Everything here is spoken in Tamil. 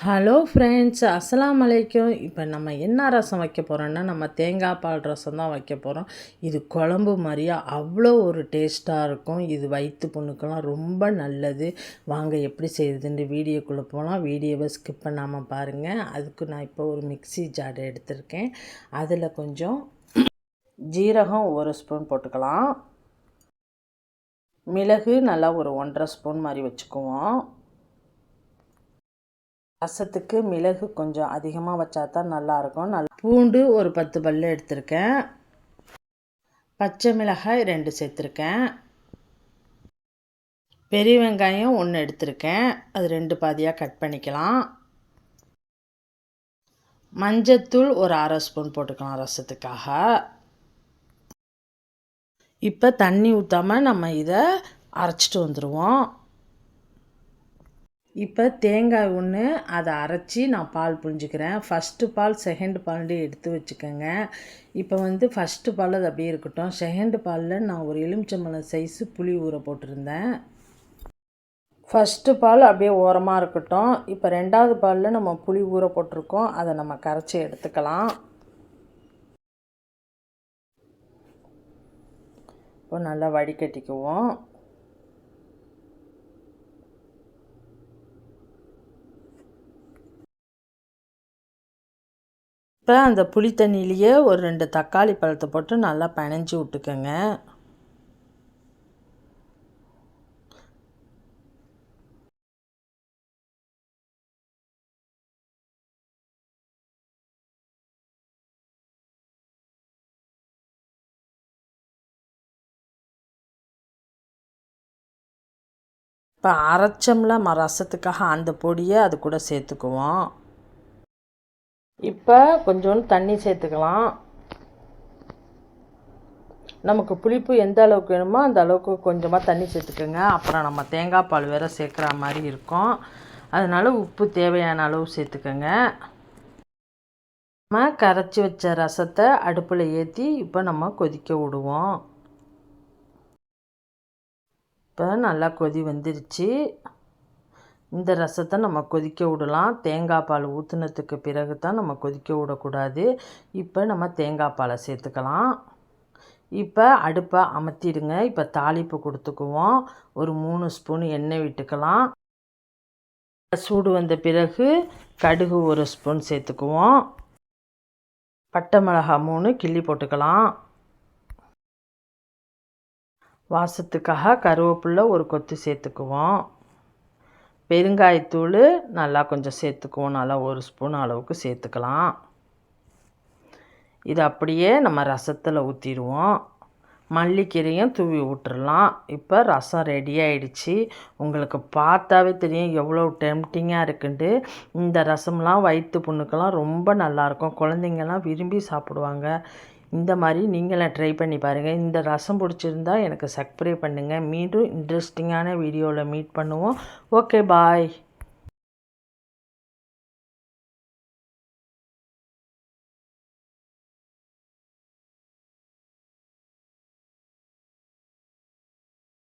ஹலோ ஃப்ரெண்ட்ஸ், அஸ்ஸலாமு அலைக்கும். இப்போ நம்ம என்ன ரசம் வைக்க போகிறோன்னா, நம்ம தேங்காய் பால் ரசம் தான் வைக்க போகிறோம். இது குழம்பு மாதிரியா அவ்வளோ ஒரு டேஸ்ட்டாக இருக்கும். இது வயிற்று புண்ணுக்கெல்லாம் ரொம்ப நல்லது. வாங்க எப்படி செய்யுதுன்னு வீடியோக்குள்ளே போகலாம். வீடியோவை ஸ்கிப் பண்ணாமல் பாருங்கள். அதுக்கு நான் இப்போ ஒரு மிக்ஸி ஜார் எடுத்திருக்கேன். அதில் கொஞ்சம் ஜீரகம் 1 ஸ்பூன் போட்டுக்கலாம். மிளகு நல்லா ஒரு 1.5 ஸ்பூன் மாதிரி வச்சுக்குவோம். ரசத்துக்கு மிளகு கொஞ்சம் அதிகமாக வச்சா தான் நல்லாயிருக்கும். பூண்டு ஒரு 10 பல் எடுத்திருக்கேன். பச்சை மிளகாய் 2 சேர்த்துருக்கேன். பெரிய வெங்காயம் 1 எடுத்திருக்கேன். அது 2 பாதியாக கட் பண்ணிக்கலாம். மஞ்சத்தூள் ஒரு 1/2 ஸ்பூன் போட்டுக்கலாம் ரசத்துக்காக. இப்போ தண்ணி ஊற்றாமல் நம்ம இதை அரைச்சிட்டு வந்துடுவோம். இப்போ தேங்காய் ஒன்று அதை அரைச்சி நான் பால் புழிஞ்சிக்கிறேன். ஃபஸ்ட்டு பால் செகண்டு பால்னு எடுத்து வச்சுக்கோங்க. இப்போ ஃபஸ்ட்டு பால் அது அப்படியே இருக்கட்டும். செகண்டு பாலில் நான் ஒரு எலுமிச்சம்பழம் சைஸு புளி ஊற போட்டிருந்தேன். ஃபஸ்ட்டு பால் அப்படியே ஓரமாக இருக்கட்டும். இப்போ 2வது பாலில் நம்ம புளி ஊற போட்டிருக்கோம். அதை நம்ம கரைச்சி எடுத்துக்கலாம். இப்போ நல்லா வடிகட்டிக்குவோம். இப்போ அந்த புளி தண்ணியிலேயே ஒரு 2 தக்காளி பழத்தை போட்டு நல்லா பிணைஞ்சி விட்டுக்கோங்க. இப்போ அரைச்சோம்ல ரசத்துக்காக அந்த பொடியை அது கூட சேர்த்துக்குவோம். இப்போ கொஞ்சோண்டு தண்ணி சேர்த்துக்கலாம். நமக்கு புளிப்பு எந்த அளவுக்கு வேணுமோ அந்த அளவுக்கு கொஞ்சமாக தண்ணி சேர்த்துக்கோங்க. அப்புறம் நம்ம தேங்காய் பால் வேறு சேர்க்குற மாதிரி இருக்கும். அதனால் உப்பு தேவையான அளவு சேர்த்துக்கோங்க. நம்ம கரைச்சி வச்ச ரசத்தை அடுப்பில் ஏற்றி இப்போ நம்ம கொதிக்க விடுவோம். இப்போ நல்லா கொதி வந்துருச்சு. இந்த ரசத்தை நம்ம கொதிக்க விடலாம். தேங்காய் பால் ஊற்றுனதுக்கு பிறகு தான் நம்ம கொதிக்க விடக்கூடாது. இப்போ நம்ம தேங்காய் பாலை சேர்த்துக்கலாம். இப்போ அடுப்பை அமர்த்திடுங்க. இப்போ தாளிப்பு கொடுத்துக்குவோம். ஒரு 3 ஸ்பூன் எண்ணெய் விட்டுக்கலாம். சூடு வந்த பிறகு கடுகு 1 ஸ்பூன் சேர்த்துக்குவோம். பட்டை மிளகாய் 3 கிள்ளி போட்டுக்கலாம். வாசத்துக்காக கருவேப்பிலை ஒரு கொத்து சேர்த்துக்குவோம். பெருங்காயத்தூள் நல்லா கொஞ்சம் சேர்த்துக்குவோம். நல்லா 1 ஸ்பூன் அளவுக்கு சேர்த்துக்கலாம். இது அப்படியே நம்ம ரசத்தில் ஊற்றிடுவோம். மல்லிக்கீரையும் தூவி விட்டுறலாம். இப்போ ரசம் ரெடி ஆகிடுச்சு. உங்களுக்கு பார்த்தாவே தெரியும் எவ்வளோ டெம்டிங்காக இருக்குன்ட்டு. இந்த ரசம்லாம் வயிற்று புண்ணுக்கெல்லாம் ரொம்ப நல்லாயிருக்கும். குழந்தைங்கள்லாம் விரும்பி சாப்பிடுவாங்க. இந்த மாதிரி நீங்களும் ட்ரை பண்ணி பாருங்கள். இந்த ரசம் பிடிச்சிருந்தா எனக்கு சப்ஸ்கிரைப் பண்ணுங்கள். மீண்டும் இன்ட்ரெஸ்டிங்கான வீடியோவில் மீட் பண்ணுவோம். ஓகே, பாய்.